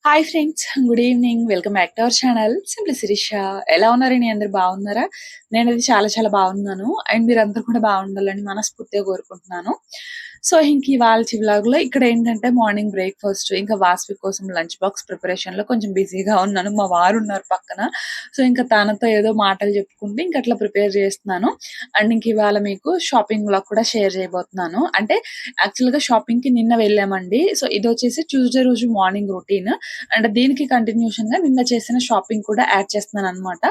Hi friends, good evening. Welcome back to our channel simply Sirisha. ఎలా ఉన్నారండి? అందరు బాగున్నారా? నేనైతే చాలా చాలా బాగున్నాను. అండ్ మీరందరూ కూడా బాగుండాలని మనస్ఫూర్తిగా కోరుకుంటున్నాను. సో ఇంక ఇవాల్టి వ్లాగ్‌లో ఇక్కడ ఏంటంటే మార్నింగ్ బ్రేక్‌ఫాస్ట్ ఇంకా వాసవి కోసం లంచ్ బాక్స్ ప్రిపరేషన్‌లో కొంచెం బిజీగా ఉన్నాను. మా వారు ఉన్నారు పక్కన. సో ఇంకా తనతో ఏదో మాటలు చెప్పుకుంటూ ఇంక అట్లా ప్రిపేర్ చేస్తున్నాను. అండ్ ఇంక ఇవాళ మీకు షాపింగ్ వ్లాగ్ కూడా షేర్ చేయబోతున్నాను. అంటే యాక్చువల్‌గా షాపింగ్‌కి నిన్న వెళ్ళామండి. సో ఇదొచ్చేసి ట్యూస్‌డే రోజు మార్నింగ్ రొటీన్. అంటే దీనికి కంటిన్యూషన్‌గా నిన్న చేసిన షాపింగ్ కూడా యాడ్ చేస్తున్నాననమాట.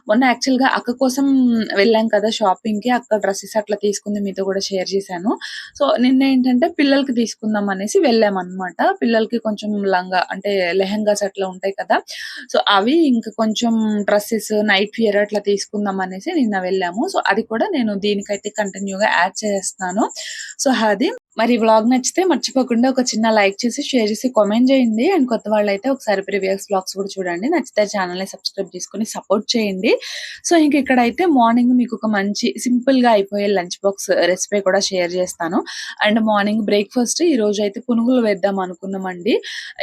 మొన్న యాక్చువల్‌గా అక్క కోసం వెళ్ళాం కదా షాపింగ్‌కి. అక్క డ్రెసెస్ అట్లా తీసుకుంది మీతో కూడా షేర్ చేశాను. సో నిన్నేంటంటే పిల్లలకి తీసుకుందాం అనేసి వెళ్ళామనమాట. పిల్లలకి కొంచెం లంగా అంటే లెహెంగాస్ అట్లా ఉంటాయి కదా! సో అవి ఇంకా కొంచెం డ్రెసెస్, నైట్ వియర్ అట్లా తీసుకుందాం అనేసి నిన్న వెళ్ళాము. సో అది కూడా నేను దీనికైతే కంటిన్యూ‌గా యాడ్ చేస్తున్నాను. సో అది మరి ఈ వ్లాగ్ నచ్చితే మర్చిపోకుండా ఒక చిన్న లైక్ చేసి, షేర్ చేసి, కామెంట్ చేయండి. అండ్ కొత్త వాళ్ళైతే ఒకసారి ప్రీవియస్ వ్లాగ్స్ కూడా చూడండి. నచ్చితే ఛానెల్‌ని సబ్స్క్రైబ్ చేసుకొని సపోర్ట్ చేయండి. సో ఇంక ఇక్కడైతే మార్నింగ్ మీకు ఒక మంచి సింపుల్‌గా అయిపోయే లంచ్ బాక్స్ రెసిపీ కూడా షేర్ చేస్తాను. అండ్ మార్నింగ్ బ్రేక్‌ఫాస్ట్ ఈరోజు అయితే పునుగులు వేద్దాం అనుకున్నామండి.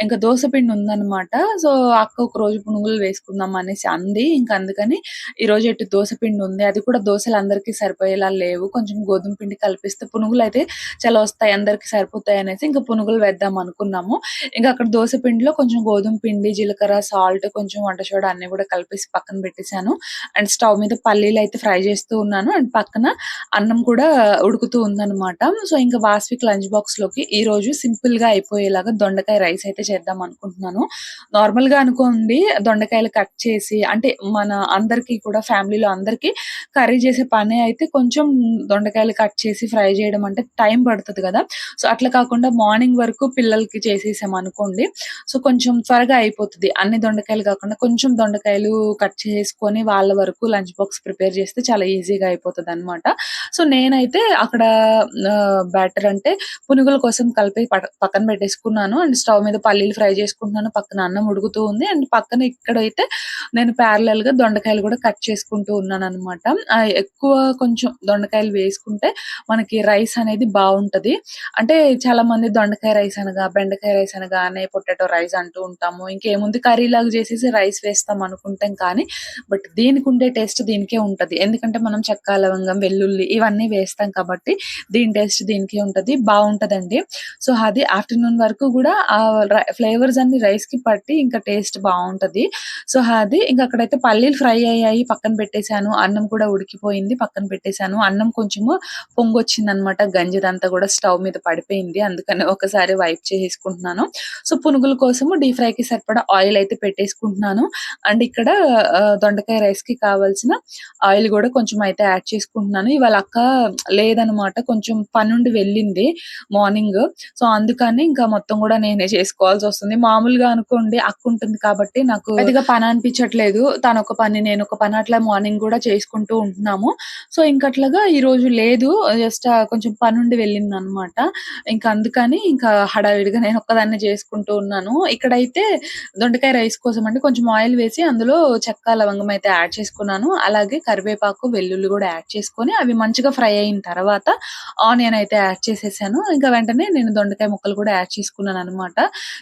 ఇంకా దోస పిండి ఉందన్నమాట. సో అక్క ఒకరోజు పునుగులు వేసుకుందాం అనేసి అంది. ఇంక అందుకని ఈరోజు ఎటు దోస పిండి ఉంది. అది కూడా దోసలు అందరికీ సరిపోయేలా లేవు. కొంచెం గోధుమ పిండి కలిపిస్తే పునుగులైతే చాలా వస్తాయి. అందరికి సరిపోతాయి అనేసి ఇంకా పునుగులు వేద్దాం అనుకున్నాము. ఇంకా అక్కడ దోస పిండిలో కొంచెం గోధుమ పిండి, జీలకర్ర, సాల్ట్, కొంచెం వంట సోడా అన్నీ కూడా కలిపేసి పక్కన పెట్టేసాను. అండ్ స్టవ్ మీద పల్లీలు అయితే ఫ్రై చేస్తూ ఉన్నాను. అండ్ పక్కన అన్నం కూడా ఉడుకుతూ ఉందన్నమాట. సో ఇంకా వాస్విక్ లంచ్ బాక్స్ లోకి ఈ రోజు సింపుల్ గా అయిపోయేలాగా దొండకాయ రైస్ అయితే చేద్దాం అనుకుంటున్నాను. నార్మల్ గా అనుకోండి, దొండకాయలు కట్ చేసి అంటే మన అందరికీ కూడా ఫ్యామిలీలో అందరికీ కర్రీ చేసే పని అయితే కొంచెం దొండకాయలు కట్ చేసి ఫ్రై చేయడం అంటే టైం పడుతది కదా! సో అట్లా కాకుండా మార్నింగ్ వరకు పిల్లలకి చేసేసామనుకోండి, సో కొంచెం త్వరగా అయిపోతది. అన్ని దొండకాయలు కాకుండా కొంచెం దొండకాయలు కట్ చేసుకొని వాళ్ళ వరకు లంచ్ బాక్స్ ప్రిపేర్ చేస్తే చాలా ఈజీగా అయిపోతదనమాట. సో నేనైతే అక్కడ బ్యాటర్ అంటే పునుగుల కోసం కలిపి పక్కన పెట్టేసుకున్నాను. అండ్ స్టవ్ మీద పల్లీలు ఫ్రై చేసుకుంటున్నాను. పక్కన అన్నం ఉడుకుతూ ఉంది. అండ్ పక్కన ఇక్కడైతే నేను ప్యారలల్‌గా దొండకాయలు కూడా కట్ చేసుకుంటూ ఉన్నాననమాట. ఎక్కువ కొంచెం దొండకాయలు వేసుకుంటే మనకి రైస్ అనేది బావుంటది. అంటే చాలామంది దొండకాయ రైస్ అనగా, బెండకాయ రైస్ అనగానే పొటాటో రైస్ అంటూ ఉంటాము. ఇంకేముంది కర్రీలాగా చేసేసి రైస్ వేస్తాం అనుకుంటాం కానీ, బట్ దీనికుండే టేస్ట్ దీనికే ఉంటది. ఎందుకంటే మనం చెక్క, లవంగం, వెల్లుల్లి ఇవన్నీ వేస్తాం కాబట్టి దీని టేస్ట్ దీనికే ఉంటది. బావుంటదండి. సో అది ఆఫ్టర్‌నూన్ వరకు గూడా ఫ్లేవర్స్ అన్ని రైస్‌కి పట్టి ఇంకా టేస్ట్ బావుంటది. సో అది ఇంక అక్కడైతే పల్లీలు ఫ్రై అయ్యాయి. పక్కన పెట్టేసాను. అన్నం కూడా ఉడికిపోయింది. పక్కన పెట్టేసాను. అన్నం కొంచెము పొంగొచ్చిందనమాట. గంజిదంతా గూడా స్టవ్ మీద పడిపోయింది. అందుకని ఒకసారి వైప్ చేసేసుకుంటున్నాను. సో పునుగుల కోసము డీప్ ఫ్రైకి సరిపడా ఆయిల్ అయితే పెట్టేసుకుంటున్నాను. అండ్ ఇక్కడ దొండకాయ రైస్‌కి కావాల్సిన ఆయిల్ గూడా కొంచెం అయితే యాడ్ చేసుకుంటున్నాను. ఇవాళ అక్క లేదనమాట. కొంచెం పనుండి వెళ్ళింది మార్నింగ్. సో అందుకని ఇంకా మొత్తం గూడా నేనే చేసుకోవాల్సొస్తుంది. మామూలుగా అనుకోండి అక్కుంటుంది కాబట్టి నాకు పెద్దగా పని అనిపించట్లేదు. తనొక పని, నేనొక పని అట్లా మార్నింగ్ గూడా చేసుకుంటూ ఉంటున్నాము. సో ఇంకట్లాగా ఈరోజు లేదు. జస్ట్ కొంచెం పనుండి వెళ్ళిందనమాట. ఇంక అందుకని ఇంకా హడావిడిగా నేనొక్కదాన్నే చేసుకుంటూ ఉన్నాను. ఇక్కడైతే దొండకాయ రైస్ కోసం అంటే కొంచెం ఆయిల్ వేసి అందులో చెక్క, లవంగం అయితే యాడ్ చేసుకున్నాను. అలాగే కరివేపాకు, వెల్లుల్లి గూడా యాడ్ చేసుకొని అవి మంచిగా ఫ్రై అయిన తర్వాత ఆనియన్ అయితే యాడ్ చేసేసాను. ఇంకా వెంటనే నేను దొండకాయ ముక్కలు కూడా యాడ్ చేసుకున్నాననమాట.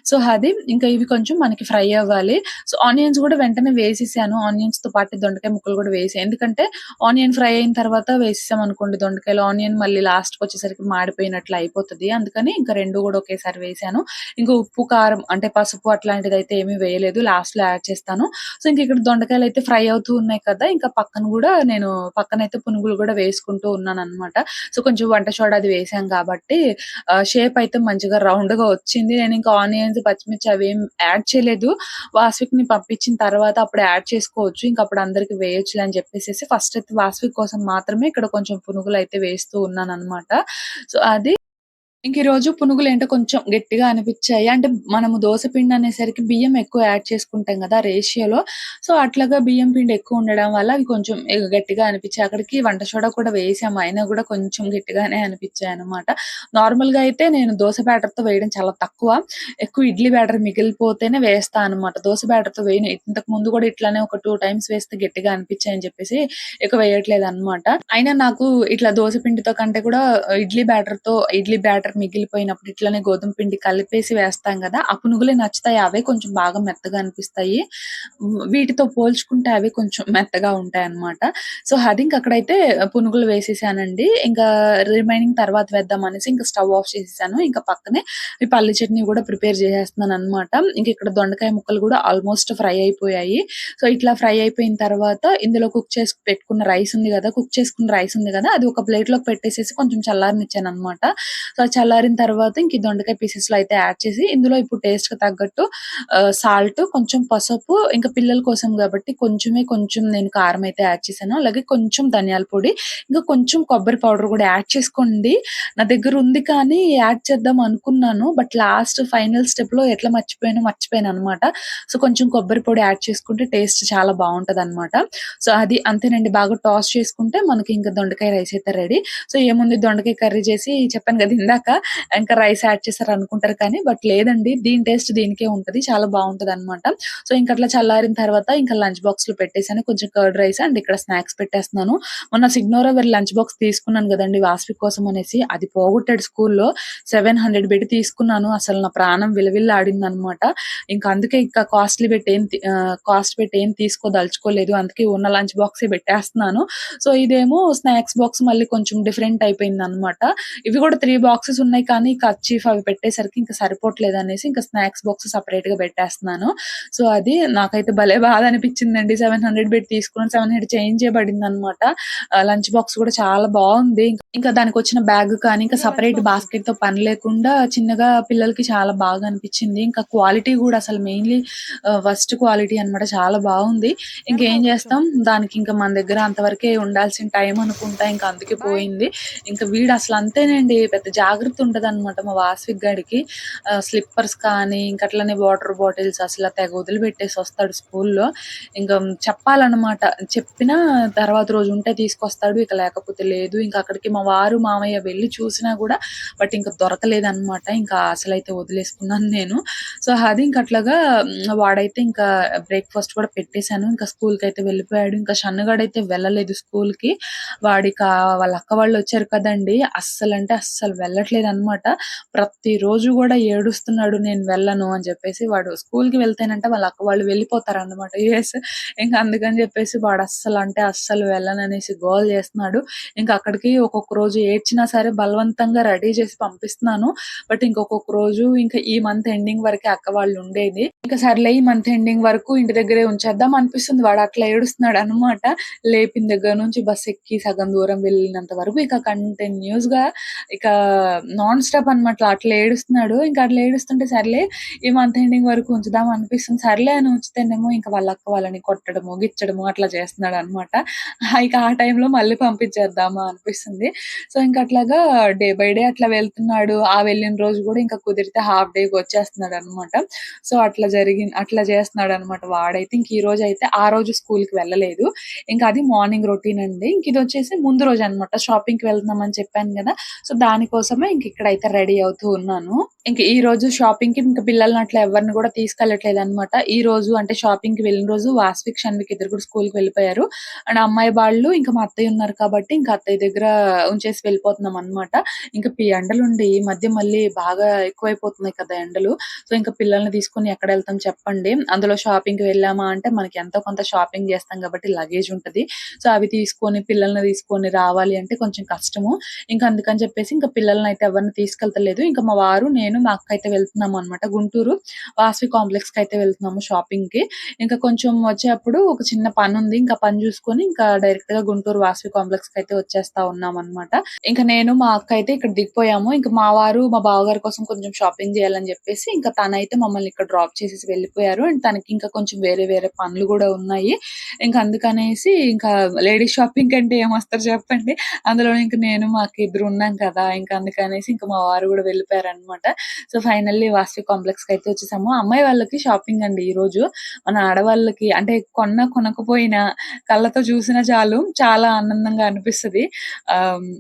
సో అది ఇంకా ఇవి కొంచెం మనకి ఫ్రై అవ్వాలి. సో ఆనియన్స్ గూడా వెంటనే వేసేసాను. ఆనియన్స్‌తో పాటు దొండకాయ ముక్కలు గూడా వేసా. ఎందుకంటే ఆనియన్ ఫ్రై అయిన తర్వాత వేసేసామనుకోండి దొండకాయలు, ఆనియన్ మళ్ళీ లాస్ట్‌కొచ్చేసరికి మాడిపోయినట్లు అయిపోతది. అందుకని ఇంకా 2 గూడా ఒకేసారి వేసాను. ఇంకా ఉప్పు, కారం అంటే పసుపు అట్లాంటిదైతే ఏమీ వేయలేదు. లాస్ట్‌లో యాడ్ చేస్తాను. సో ఇంక ఇక్కడ దొండకాయలైతే ఫ్రై అవుతూ ఉన్నాయి కదా! ఇంకా పక్కన గూడా నేను పక్కనైతే పునుగులు గూడా వేసుకుంటూ ఉన్నాననమాట. సో కొంచెం వంట సోడా అది వేసాం కాబట్టి షేప్ అయితే మంచిగా రౌండ్‌గా వచ్చింది. నేనింకా ఆనియన్స్, పచ్చిమిర్చి అవేం యాడ్ చేయలేదు. వాసవిక్‌ని పంపించిన తర్వాత అప్పుడు యాడ్ చేసుకోవచ్చు. ఇంకప్పుడు అందరికి వేయొచ్చులే అని చెప్పేసేసి ఫస్ట్ అయితే వాసవి కోసం మాత్రమే ఇక్కడ కొంచెం పునుగులైతే వేస్తూ ఉన్నాననమాట. సో అది ఇంక ఈరోజు పునుగులేంటో కొంచెం గట్టిగా అనిపిచ్చాయి. అంటే మనము దోస పిండి అనేసరికి బియ్యం ఎక్కువ యాడ్ చేసుకుంటాం గదా! రేషియోలో. సో, అట్లాగా బియ్యం పిండి ఎక్కువ ఉండడం వల్ల అవి కొంచెం గట్టిగా అనిపిచ్చాయి. అక్కడికి వంట సోడా కూడా వేసాము. అయినా గూడా కొంచెం గట్టిగానే అనిపిచ్చాయనమాట. నార్మల్‌గా అయితే నేను దోస బ్యాటర్‌తో వేయడం చాలా తక్కువ. ఎక్కువ ఇడ్లీ బ్యాటర్ మిగిలిపోతేనే వేస్తా అనమాట. దోస బ్యాటర్‌తో వేయను. ఇంతకు ముందు గూడా ఇట్లానే ఒక 2 టైమ్స్ వేస్తే గట్టిగా అనిపిచ్చాయని చెప్పేసి ఇక వేయట్లేదనమాట. అయినా నాకు ఇట్లా దోస పిండితో కంటే కూడా ఇడ్లీ బ్యాటర్ వాటర్ మిగిలిపోయినప్పుడు ఇట్లనే గోధుమ పిండి కలిపేసి వేస్తాం కదా, ఆ పునుగులే నచ్చుతాయి. అవే కొంచెం బాగా మెత్తగా అనిపిస్తాయి. వీటితో పోల్చుకుంటే అవి కొంచెం మెత్తగా ఉంటాయన్నమాట. సో, అది ఇంక అక్కడైతే పునుగులు వేసేసానండి. ఇంకా రిమైనింగ్ తర్వాత వేద్దామనేసి ఇంక స్టవ్ ఆఫ్ చేసేసాను. ఇంకా పక్కనే ఈ పల్లి చట్నీ కూడా ప్రిపేర్ చేసేస్తున్నానన్నమాట. ఇంక ఇక్కడ దొండకాయ ముక్కలు కూడా ఆల్మోస్ట్ ఫ్రై అయిపోయాయి. సో, ఇట్లా ఫ్రై అయిపోయిన తర్వాత ఇందులో కుక్ చేసి పెట్టుకున్న రైస్ ఉంది గదా! కుక్ చేసుకున్న రైస్ ఉంది గదా! అది ఒక ప్లేట్‌లోకి పెట్టేసేసి కొంచెం చల్లారనిచ్చానన్నమాట. సో, అది చల్లారిన తర్వాత ఇంక ఈ దొండకాయ పీసెస్‌లో అయితే యాడ్ చేసి ఇందులో ఇప్పుడు టేస్ట్‌కి తగ్గట్టు సాల్ట్, కొంచెం పసుపు, ఇంకా పిల్లల కోసం గాబట్టి కొంచెం నేను కారం అయితే యాడ్ చేశాను. అలాగే కొంచెం ధనియాల పొడి, ఇంకా కొంచెం కొబ్బరి పౌడర్ గూడా యాడ్ చేసుకోండి. నా దగ్గర ఉంది కానీ యాడ్ చేద్దాం అనుకున్నాను. బట్ లాస్ట్ ఫైనల్ స్టెప్‌లో ఎట్లా మర్చిపోయాననమాట. సో, కొంచెం కొబ్బరి పొడి యాడ్ చేసుకుంటే టేస్ట్ చాలా బావుంటదనమాట. సో, అది అంతేనండి. బాగా టాస్ చేసుకుంటే మనకి ఇంక దొండకాయ రైస్ అయితే రెడీ. సో, ఏముంది దొండకాయ కర్రీ చేసి చెప్పాను గదా ఇందాక, ఇంకా రైస్ యాడ్ చేశారనుకుంటారు కానీ, బట్ లేదండి. దీని టేస్ట్ దీనికే ఉంటది. చాలా బావుంటదనమాట. సో, ఇంకట్లా చల్లారిన తర్వాత ఇంకా లంచ్ బాక్స్‌లో పెట్టేసాను. కొంచెం కర్డ్ రైస్ అండ్ ఇక్కడ స్నాక్స్ పెట్టేస్తున్నాను. మొన్న సిగ్నోరా వెళ్ళి లంచ్ బాక్స్ తీసుకున్నాను గదండీ వాస్వి కోసం అనేసి, అది పోగొట్టాడు స్కూల్‌లో. 700 పెట్టి తీసుకున్నాను. అసలు నా ప్రాణం విలవిల్లాడిందనమాట. ఇంక అందుకే ఇంకా కాస్ట్ పెట్టి ఏం తీసుకోదలుచుకోలేదు. అందుకే ఉన్న లంచ్ బాక్సే పెట్టేస్తున్నాను. సో, ఇదేమో స్నాక్స్ బాక్స్ మళ్ళీ కొంచెం డిఫరెంట్ అయిపోయిందనమాట. ఇవి కూడా 3 బాక్సెస్ ఉన్నాయి కానీ కర్చీఫ్ అవి పెట్టేసరికి ఇంక సరిపోవట్లేదనేసి ఇంక స్నాక్స్ బాక్స్ సెపరేట్‌గా పెట్టేస్తున్నాను. సో, అది నాకైతే భలే బాధ అనిపించిందండి. 700 పెట్టి తీసుకున్నాను. 700 చేంజే పడిందనమాట. లంచ్ బాక్స్ కూడా చాలా బావుంది. ఇంకా దానికొచ్చిన బ్యాగ్ కానీ, ఇంకా సెపరేట్ బాస్కెట్‌తో పని లేకుండా చిన్నగా పిల్లలకి చాలా బాగా అనిపించింది. ఇంకా క్వాలిటీ కూడా అసలు మెయిన్‌లీ ఫస్ట్ క్వాలిటీ అన్నమాట. చాలా బావుంది. ఇంకేం చేస్తాం, దానికి ఇంకా మన దగ్గర అంతవరకే ఉండాల్సిన టైం అనుకుంటా. ఇంకా అందుకే పోయింది. ఇంకా వీడు అసలు అంతేనండి. పెద్ద జాగ్రత్త ఉంటదన్నమాట మా వాస్విక్ గాడికి. స్లిప్పర్స్ కానీ, ఇంకా అట్లనే వాటర్ బాటిల్స్ అసల తెగ వదిలిపెట్టేసి వస్తాడు స్కూల్‌లో. ఇంకా చెప్పాలన్నమాట. చెప్పినా తర్వాత రోజు ఉంటే తీసుకొస్తాడు. ఇక లేకపోతే లేదు. ఇంకా అక్కడికి మా వారు, మామయ్య వెళ్లి చూసినా కూడా బట్ ఇంకా దొరకలేదన్నమాట. ఇంకా అసలైతే వదిలేసుకున్నాను నేను. సో, అది ఇంక అట్లాగా వాడైతే ఇంకా బ్రేక్‌ఫాస్ట్ కూడా పెట్టేసాను. ఇంకా స్కూల్‌కైతే వెళ్ళిపోయాడు. ఇంకా షన్నుగాడైతే వెళ్ళలేదు స్కూల్‌కి. వాడిక వాళ్ళ అక్క వాళ్ళొచ్చారు కదండీ! అస్సలంటే అస్సలు వెళ్ళట్లేదనమాట. ప్రతిరోజు గూడా ఏడుస్తున్నాడు నేను వెళ్ళను అని జెప్పేసి. వాడు స్కూల్‌కి వెళ్తేనంట వాళ్ళ అక్క వాళ్ళు వెళ్ళిపోతారనమాట యూఎస్. ఇంక అందుకని జెప్పేసి వాడు అస్సలంటే అస్సలు వెళ్ళననేసి గోల జేస్తున్నాడు. ఇంక అక్కడికి ఒక్కొక్క రోజు ఏడ్చినా సరే బలవంతంగా రెడీ చేసి పంపిస్తున్నాను. బట్ ఇంకొకొక్క రోజు ఇంకా ఈ మంత్ ఎండింగ్ వరకే అక్క వాళ్ళు ఉండేది. ఇంకా సర్లే ఈ మంత్ ఎండింగ్ వరకు ఇంటి దగ్గరే ఉంచేద్దాం అనిపిస్తుంది. వాడు అట్లా ఏడుస్తున్నాడనమాట. లేపిన దగ్గర నుంచి బస్ ఎక్కి సగం దూరం వెళ్ళినంత వరకు ఇక కంటిన్యూస్‌గా ఇక నాన్ స్టాప్ అనమాట. అట్లా ఏడుస్తున్నాడు. ఇంకా అట్లా ఏడుస్తుంటే సర్లే ఈ మంత్ ఎండింగ్ వరకు ఉంచుదాం అనిపిస్తుంది. సర్లే అని ఉంచితేనేమో ఇంకా వాళ్ళ అక్క వాళ్ళని కొట్టడము, గిచ్చడము అట్లా చేస్తున్నాడనమాట. ఇక ఆ టైంలో మళ్ళీ పంపించేద్దామా అనిపిస్తుంది. సో, ఇంక అట్లాగా డే బై డే అట్లా వెళ్తున్నాడు. ఆ వెళ్ళిన రోజు గూడా ఇంకా కుదిరితే హాఫ్ డేకి వచ్చేస్తున్నాడనమాట. సో, అట్లా చేస్తున్నాడనమాట వాడైతే. ఇంక ఈ రోజైతే ఆ రోజు స్కూల్‌కి వెళ్ళలేదు. ఇంకా అది మార్నింగ్ రొటీన్ అండి. ఇంక ఇదొచ్చేసి ముందు రోజనమాట. షాపింగ్‌కి వెళ్తున్నామని చెప్పాను గదా! సో, దానికోసమే ఇంక ఇక్కడైతే రెడీ అవుతూ ఉన్నాను. ఇంక ఈ రోజు షాపింగ్‌కి ఇంక పిల్లల్ని అట్లా ఎవరిని గూడా తీసుకెళ్ళట్లేదనమాట. ఈ రోజు అంటే షాపింగ్‌కి వెళ్ళిన రోజు వాస్విక్, షన్విక్ ఇద్దరు కూడా స్కూల్‌కి వెళ్ళిపోయారు. అండ్ అమ్మాయి వాళ్ళు ఇంకా మా అత్తయ్య ఉన్నారు కాబట్టి ఇంకా అత్తయ్య దగ్గర ఉంచేసి వెళ్ళిపోతున్నామనమాట. ఇంక ఎండలుండి ఈ మధ్య మళ్ళీ బాగా ఎక్కువైపోతున్నాయి కదా ఎండలు. సో, ఇంక పిల్లల్ని తీసుకొని ఎక్కడెళ్తాం చెప్పండి. అందులో షాపింగ్‌కి వెళ్ళామా అంటే మనకి ఎంతో కొంత షాపింగ్ చేస్తాం కాబట్టి లగేజ్ ఉంటది. సో, అవి తీసుకొని పిల్లల్ని తీసుకొని రావాలి అంటే కొంచెం కష్టము. ఇంక అందుకని చెప్పేసి ఇంక పిల్లలనైతే ఎవరిని తీసుకెళ్తలేదు. ఇంక మా వారు, నేను, మా అక్క అయితే వెళ్తున్నామనమాట. గుంటూరు వాసవి కాంప్లెక్స్‌కయితే వెళ్తున్నాము షాపింగ్‌కి. ఇంకా కొంచెం వచ్చేప్పుడు ఒక చిన్న పనుంది. ఇంకా పని చూసుకొని ఇంకా డైరెక్ట్‌గా గుంటూరు వాసవి కాంప్లెక్స్‌కయితే వచ్చేస్తా ఉన్నామనమాట. ఇంక నేను, మా అక్క అయితే ఇక్కడ దిగిపోయాము. ఇంక మా వారు, మా బావగారి కోసం కొంచెం షాపింగ్ చేయాలని చెప్పేసి ఇంకా తనైతే మమ్మల్ని ఇక్కడ డ్రాప్ చేసేసి వెళ్ళిపోయారు. అండ్ తనకి ఇంకా కొంచెం వేరే వేరే పనులు గూడా ఉన్నాయి. ఇంక అందుకనేసి ఇంకా లేడీస్ షాపింగ్ అంటే ఏమొస్తారు చెప్పండి. అందులో ఇంక నేను, మా అక్క ఇద్దరు ఉన్నాం కదా! ఇంక అందుకనేసి ఇంక మా వారు గూడా వెళ్ళిపోయారనమాట. సో, ఫైనల్లీ వాసవి కాంప్లెక్స్‌కయితే వచ్చేసాము. అమ్మాయి వాళ్ళకి షాపింగ్ అండి ఈరోజు. మన ఆడవాళ్ళకి అంటే కొనకపోయినా కళ్ళతో చూసినా చాలు చాలా ఆనందంగా అనిపిస్తది.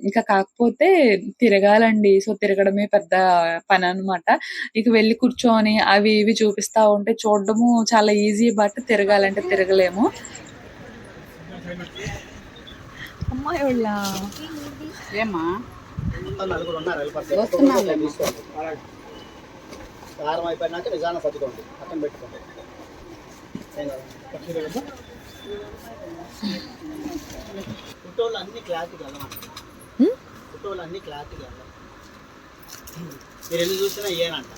ఇంకా కాకపోతే తిరగాలండి. సో, తిరగడమే పెద్ద పననమాట. ఇక వెళ్లి కూర్చొని అవి ఇవి చూపిస్తా ఉంటే చూడడము చాలా ఈజీ. బట్ తిరగాలంటే తిరగలేము. అమ్మాయోళ్ళా? ఏమ్మా నలుగురు ఉన్నారు వెళ్ళిపోతే తీసుకోండి. కారం అయిపోయినాక నిజాన్ని సర్దుకోండి, పక్కన పెట్టుకోండి. ఫోటోలు అన్ని క్లారిటీగా వెళ్ళమండి, ఫోటోలు అన్ని క్లారిటీగా వెళ్ళాలి. మీరు ఎన్ని చూసినా ఏనంట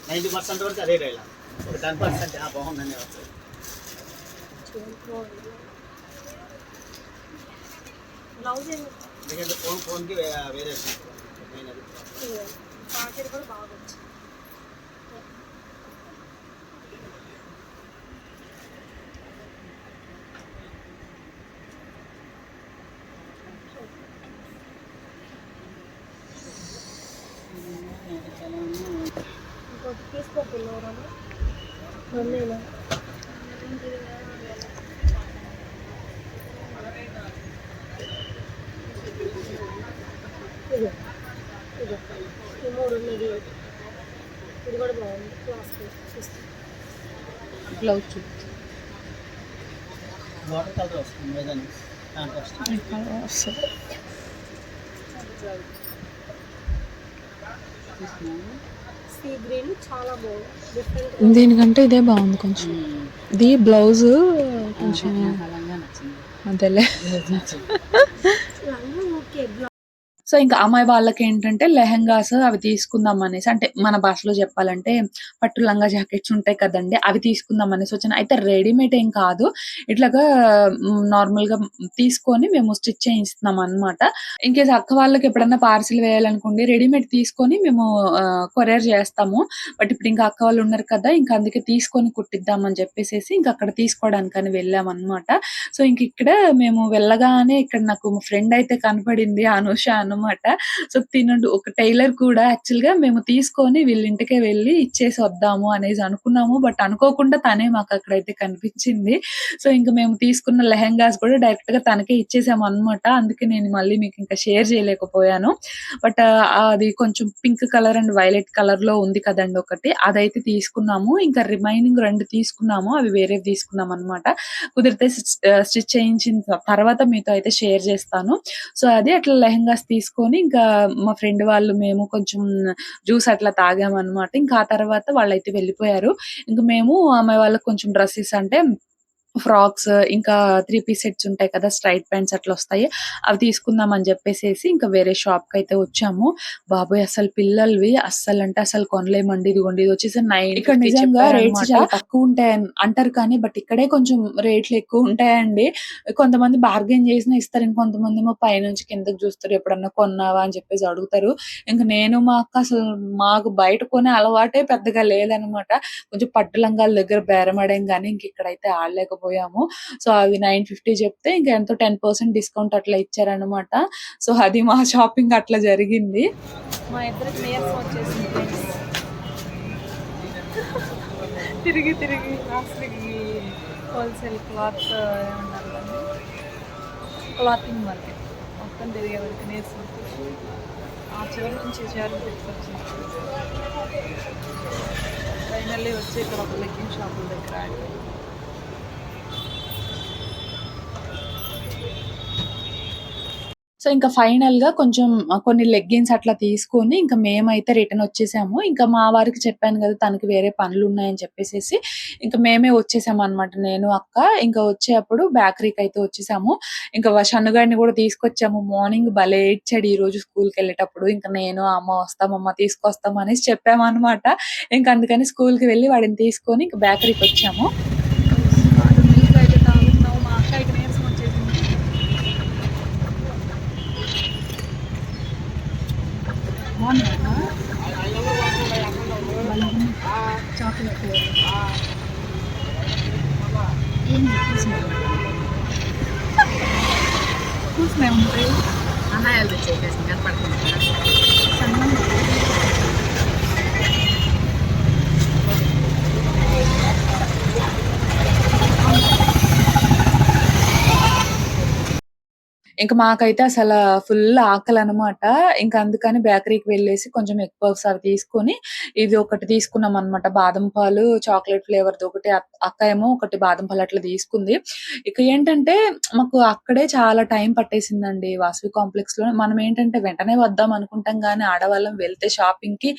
90% వరకు అదే డైలాగ్, ఒక 10% బాగుందని వస్తుంది. ఎందుకంటే ఫోన్కి వేరే కూడా బాగా వచ్చింది. ఇది కూడా బాగుంది, బ్లౌజ్ వాటర్ కలర్ వస్తుంది ఏదైనా సీ గ్రీన్ చాలా బాగుంది. దీనికంటే ఇదే బాగుంది కొంచెం. ఇది బ్లౌజ్ కొంచెం అదేలే. సో ఇంకా అమ్మాయి వాళ్ళకి ఏంటంటే లెహెంగాస్ అవి తీసుకుందాం అనేసి, అంటే మన భాషలో చెప్పాలంటే పట్టు లంగా జాకెట్స్ ఉంటాయి కదండి, అవి తీసుకుందాం అనేసి వచ్చాను. అయితే రెడీమేడ్ ఏం కాదు, ఇట్లాగా నార్మల్ గా తీసుకొని మేము స్టిచ్ చేయిస్తున్నాం అనమాట. ఇన్కేస్ అక్క వాళ్ళకి ఎప్పుడన్నా పార్సిల్ వేయాలనుకోండి రెడీమేడ్ తీసుకొని మేము కొరియర్ చేస్తాము. బట్ ఇప్పుడు ఇంకా అక్క వాళ్ళు ఉన్నారు కదా, ఇంకా అందుకే తీసుకొని కుట్టిద్దాం అని చెప్పేసి ఇంకా అక్కడ తీసుకోవడానికని వెళ్ళాం అనమాట. సో ఇంక ఇక్కడ మేము వెళ్ళగానే ఇక్కడ నాకు మా ఫ్రెండ్ అయితే కనపడింది, అనుష అన్నమాట. సో తినండు ఒక టైలర్ కూడా యాక్చువల్ గా మేము తీసుకొని వీళ్ళ ఇంటికే వెళ్ళి ఇచ్చేసి వద్దాము అనేసి అనుకున్నాము. బట్ అనుకోకుండా తనే మాకు అక్కడైతే కనిపించింది. సో ఇంకా మేము తీసుకున్న లెహెంగాస్ కూడా డైరెక్ట్ గా తనకే ఇచ్చేసాము అనమాట. అందుకే నేను మళ్ళీ మీకు ఇంకా షేర్ చేయలేకపోయాను. బట్ అది కొంచెం pink colour and violet colour లో ఉంది కదండి ఒకటి, అదైతే తీసుకున్నాము. ఇంకా రిమైనింగ్ 2 తీసుకున్నాము, అవి వేరే తీసుకున్నాం అనమాట. కుదిరితే స్టిచ్ చేయించిన తర్వాత మీతో అయితే షేర్ చేస్తాను. సో అది అట్లా లెహెంగాస్ తీసుకొని ఇంకా మా ఫ్రెండ్ వాళ్ళు మేము కొంచెం జ్యూస్ అట్లా తాగామన్నమాట. ఇంకా ఆ తర్వాత వాళ్ళైతే వెళ్ళిపోయారు. ఇంకా మేము అమ్మాయి వాళ్ళకి కొంచెం డ్రెస్సెస్ అంటే ఫ్రాక్స్ ఇంకా 3 పీస్ సెట్స్ ఉంటాయి కదా, స్ట్రైట్ ప్యాంట్స్ అట్లా వస్తాయి, అవి తీసుకుందాం అని చెప్పేసి ఇంకా వేరే షాప్ కి అయితే వచ్చాము. బాబోయ్ అసలు పిల్లలవి అస్సలు అంటే అసలు కొనలేమండి. ఇదిగోండి ఇది వచ్చేసి 9 ఇక్కడ నిజంగా రేట్స్ చాలా తక్కువ ఉంటాయి అంటారు కానీ, బట్ ఇక్కడే కొంచెం రేట్లు ఎక్కువ ఉంటాయండి. కొంతమంది బార్గెన్ చేసినా ఇస్తారు, ఇంకొంతమంది ఏమో పైనుంచి కిందకి చూస్తారు, ఎప్పుడన్నా కొన్నావా అని చెప్పేసి అడుగుతారు. ఇంకా నేను మా అక్క అసలు మాకు బయట కొనే అలవాటే పెద్దగా లేదనమాట. కొంచెం పట్టు లంగాల దగ్గర బేరమడాం కానీ ఇంక ఇక్కడైతే ఆడలేకపోయాము. సో అవి 950 చెప్తే ఇంకా ఎంతో 10% డిస్కౌంట్ అట్లా ఇచ్చారనమాట. సో అది మా షాపింగ్ అట్లా జరిగింది. మా ఇద్దరికి నీరసం వచ్చేసింది ఫ్రెండ్స్. తిరిగి లాస్ట్కి హోల్సేల్ క్లాత్ ఏమన్నారు కానీ క్లాతింగ్ మార్కెట్ మొత్తం తిరిగే వరకు నీరసం ఆ చివరి నుంచి చివరి తీసుకొచ్చింది. ఫైనల్లీ వచ్చి ఇక్కడ ఒక లెగ్గింగ్ షాపుల దగ్గర ఆగి సో ఇంకా ఫైనల్ గా కొంచెం కొన్ని లెగ్గిన్స్ అట్లా తీసుకొని ఇంకా మేమైతే రిటర్న్ వచ్చేసాము. ఇంకా మా వారికి చెప్పాను కదా తనకి వేరే పనులు ఉన్నాయని చెప్పేసి ఇంకా మేమే వచ్చేసాము అనమాట, నేను అక్క. ఇంకా వచ్చేటప్పుడు బేకరీకి అయితే వచ్చేసాము. ఇంకా షన్నుగాడిని కూడా తీసుకొచ్చాము. మార్నింగ్ భలే ఏడ్చాడు ఈ రోజు స్కూల్కి వెళ్ళేటప్పుడు. ఇంకా నేను అమ్మ వస్తామమ్మ తీసుకొస్తాం అనేసి చెప్పాము అనమాట. ఇంకా అందుకని స్కూల్ కి వెళ్ళి వాడిని తీసుకొని ఇంకా బేకరీకి వచ్చాము. మిల్క్ అయితే తాగుతున్నావు. మా అక్క అయితే నీరసం వచ్చేసింది. చాక్లెట్ చూసినా ఉంటాయి అన్నాయాలు తెచ్చేసి కనపడుతుంది. ఇంకా మాకైతే అసలు ఫుల్ ఆకలి అనమాట. ఇంకా అందుకని బేకరీకి వెళ్ళేసి కొంచెం ఎగ్ పఫ్స్ అవి తీసుకొని ఇది ఒకటి తీసుకున్నాం అనమాట. బాదం పాలు చాక్లెట్ ఫ్లేవర్ది ఒకటి, అత్త అక్క ఏమో ఒకటి బాదం పళ్ళు అట్లా తీసుకుంది. ఇక ఏంటంటే మాకు అక్కడే చాలా టైం పట్టేసిందండి వాసవి కాంప్లెక్స్ లో. మనం ఏంటంటే వెంటనే వద్దాం అనుకుంటాం కానీ ఆడవాళ్ళం వెళ్తే షాపింగ్ కి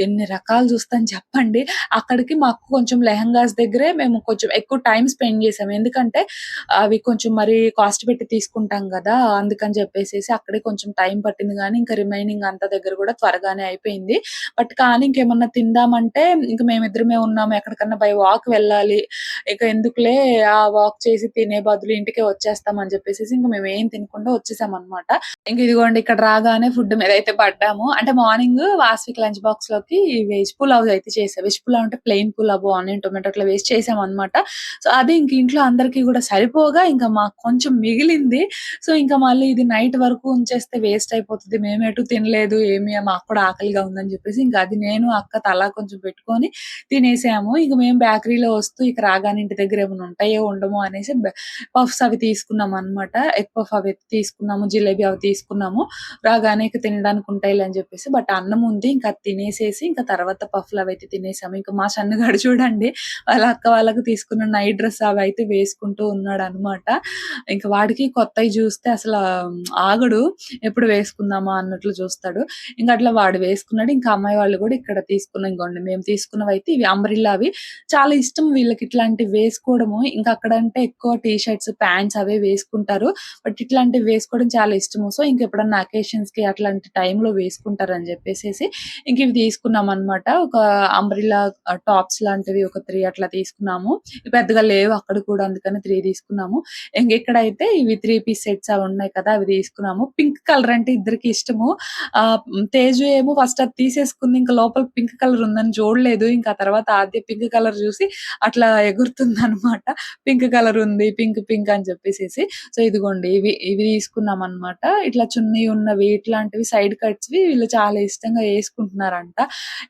ఎన్ని రకాలు చూస్తాం చెప్పండి. అక్కడికి మాకు కొంచెం లెహంగాస్ దగ్గరే మేము కొంచెం ఎక్కువ టైం స్పెండ్ చేసాం. ఎందుకంటే అవి కొంచెం మరి కాస్ట్ పెట్టి తీసుకుంటాం కదా, అందుకని చెప్పేసేసి అక్కడే కొంచెం టైం పట్టింది. కానీ ఇంకా రిమైనింగ్ అంతా దగ్గర కూడా త్వరగానే అయిపోయింది. బట్ కానీ ఇంకేమన్నా తిందామంటే ఇంక మేమిద్దరమే ఉన్నాము, ఎక్కడికన్నా బై వాక్ వెళ్ళాలి, ఇక ఎందుకులే ఆ వాక్ చేసి తినే బదులు ఇంటికే వచ్చేస్తాం అని చెప్పేసి ఇంక మేము ఏం తినకుండా వచ్చేసాం అనమాట. ఇంక ఇదిగోండి ఇక్కడ రాగానే ఫుడ్ మీద అయితే పడ్డాము. అంటే మార్నింగ్ వాసవిక్ లంచ్ బాక్స్ లోకి వెజ్ పులావ్ అయితే చేసా. వెజ్ పులావ్ అంటే ప్లెయిన్ పులావ్ ఆనియన్ టొమాటో అట్లా వేసి చేసాం అనమాట. సో అది ఇంక ఇంట్లో అందరికీ కూడా సరిపోగా ఇంకా మాకు కొంచెం మిగిలింది. సో ఇంకా మళ్ళీ ఇది నైట్ వరకు ఉంచేస్తే వేస్ట్ అయిపోతుంది, మేమెటు తినలేదు ఏమి, మాకు కూడా ఆకలిగా ఉందని చెప్పేసి ఇంకా అది నేను అక్క తలా కొంచెం పెట్టుకొని తినేసాము. ఇంక మేము బేకరీలో వస్తూ ఇక రాగానే ఇంటి దగ్గర ఏమైనా ఉంటాయో ఉండమో అనేసి పఫ్స్ అవి తీసుకున్నాం అనమాట. ఎగ్ పఫ్ అవి తీసుకున్నాము, జిలేబీ అవి తీసుకున్నాము. రాగానే ఇక తినడానికి ఉంటాయిలే అని చెప్పేసి. బట్ అన్నం ఉంది ఇంకా అది తినేసేసి ఇంకా తర్వాత పఫ్లు అవి అయితే తినేసాము. ఇంకా మా సన్నగాడు చూడండి వాళ్ళ అక్క వాళ్ళకి తీసుకున్న నైట్ డ్రెస్ అవి అయితే వేసుకుంటూ ఉన్నాడు అనమాట. ఇంకా వాడికి కొత్తవి చూస్తే అసలు ఆగడు, ఎప్పుడు వేసుకుందామా అన్నట్లు చూస్తాడు. ఇంకా అట్లా వాడు వేసుకున్నాడు. ఇంకా అమ్మాయి వాళ్ళు కూడా ఇక్కడ తీసుకున్నాం. ఇంకోండి మేము తీసుకున్నవి అయితే ఇవి అంబ్రిల్లా అవి చాలా ఇష్టం వీళ్ళకి ఇట్లాంటివి వేసుకోవడము. ఇంకా అక్కడ అంటే ఎక్కువ టీ షర్ట్స్ ప్యాంట్స్ అవే వేసుకుంటారు, బట్ ఇట్లాంటివి వేసుకోవడం చాలా ఇష్టము. సో ఇంక ఎప్పుడన్నా అకేషన్స్ కి అట్లాంటి టైంలో వేసుకుంటారని చెప్పేసి ఇంక ఇవి తీసుకున్నాం అనమాట. ఒక అంబ్రిల్లా టాప్స్ లాంటివి ఒక 3 అట్లా తీసుకున్నాము. ఇవి పెద్దగా లేవు అక్కడ కూడా, అందుకని 3 తీసుకున్నాము. ఇక్కడైతే ఇవి 3 పీస్ సెట్స్ అవి ఉన్నాయి కదా, అవి తీసుకున్నాము. పింక్ కలర్ అంటే ఇద్దరికి ఇష్టము. తేజు ఏమో ఫస్ట్ అది తీసేసుకుంది, ఇంకా లోపల పింక్ కలర్ ఉందని చూడలేదు. ఇంకా తర్వాత ఆద్య పింక్ కలర్ చూసి అట్లా ఎగురుతుంది అనమాట, పింక్ కలర్ ఉంది పింక్ పింక్ అని చెప్పేసి. సో ఇదిగోండి ఇవి ఇవి తీసుకున్నాం అనమాట. ఇట్లా చున్నీ ఉన్నవి ఇట్లాంటివి సైడ్ కట్స్వి వీళ్ళు చాలా ఇష్టంగా వేసుకుంటున్నారంట.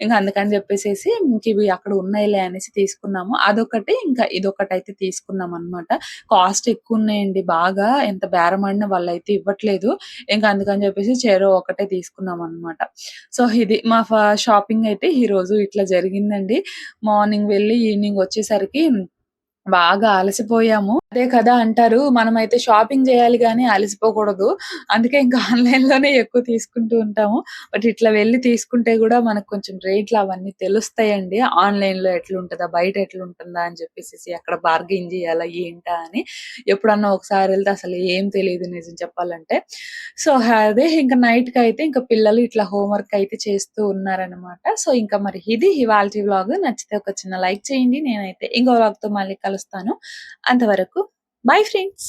ఇంకా అందుకని చెప్పేసేసి ఇంక ఇవి అక్కడ ఉన్నాయిలే అనేసి తీసుకున్నాము. అదొకటి ఇంకా ఇదొకటి అయితే తీసుకున్నాం అనమాట. కాస్ట్ ఎక్కువ ఉన్నాయండి బాగా, ఎంత బేరమాడినా వాళ్ళైతే ఇవ్వట్లేదు. ఇంకా అందుకని చెప్పేసి చెరో ఒకటే తీసుకున్నాం అనమాట. సో ఇది మా షాపింగ్ అయితే ఈ రోజు ఇట్లా జరిగిందండి. మార్నింగ్ వెళ్ళి ఈవినింగ్ వచ్చేసరికి బాగా అలసిపోయాము. అదే కదా అంటారు, మనమైతే షాపింగ్ చేయాలి గానీ అలసిపోకూడదు. అందుకే ఇంకా ఆన్‌లైన్ లోనే ఎక్కువ తీసుకుంటూ ఉంటాము. బట్ ఇట్లా వెళ్లి తీసుకుంటే గూడా మనకు కొంచెం రేట్లు అవన్నీ తెలుస్తాయండి. ఆన్‌లైన్‌లో ఎట్లుంటదా, బయట ఎట్లుంటుందా అని చెప్పేసేసి, ఎక్కడ బార్గెయిన్ జేయాలా, ఏంటా అని ఎప్పుడన్నా ఒకసారి ఎళ్తే అసలు ఏం తెలీదు నిజం చెప్పాలంటే. సో అదే ఇంకా నైట్‌కయితే ఇంకా పిల్లలు ఇట్లా హోంవర్క్ అయితే చేస్తూ ఉన్నారనమాట. సో ఇంకా మరి ఇది ఇవాల్టి వ్లాగ్. నచ్చితే ఒక చిన్న లైక్ చేయండి. నేనైతే ఇంకో వ్లాగ్‌తో మళ్ళీ కలుస్తాను. అంతవరకు బై ఫ్రెండ్స్.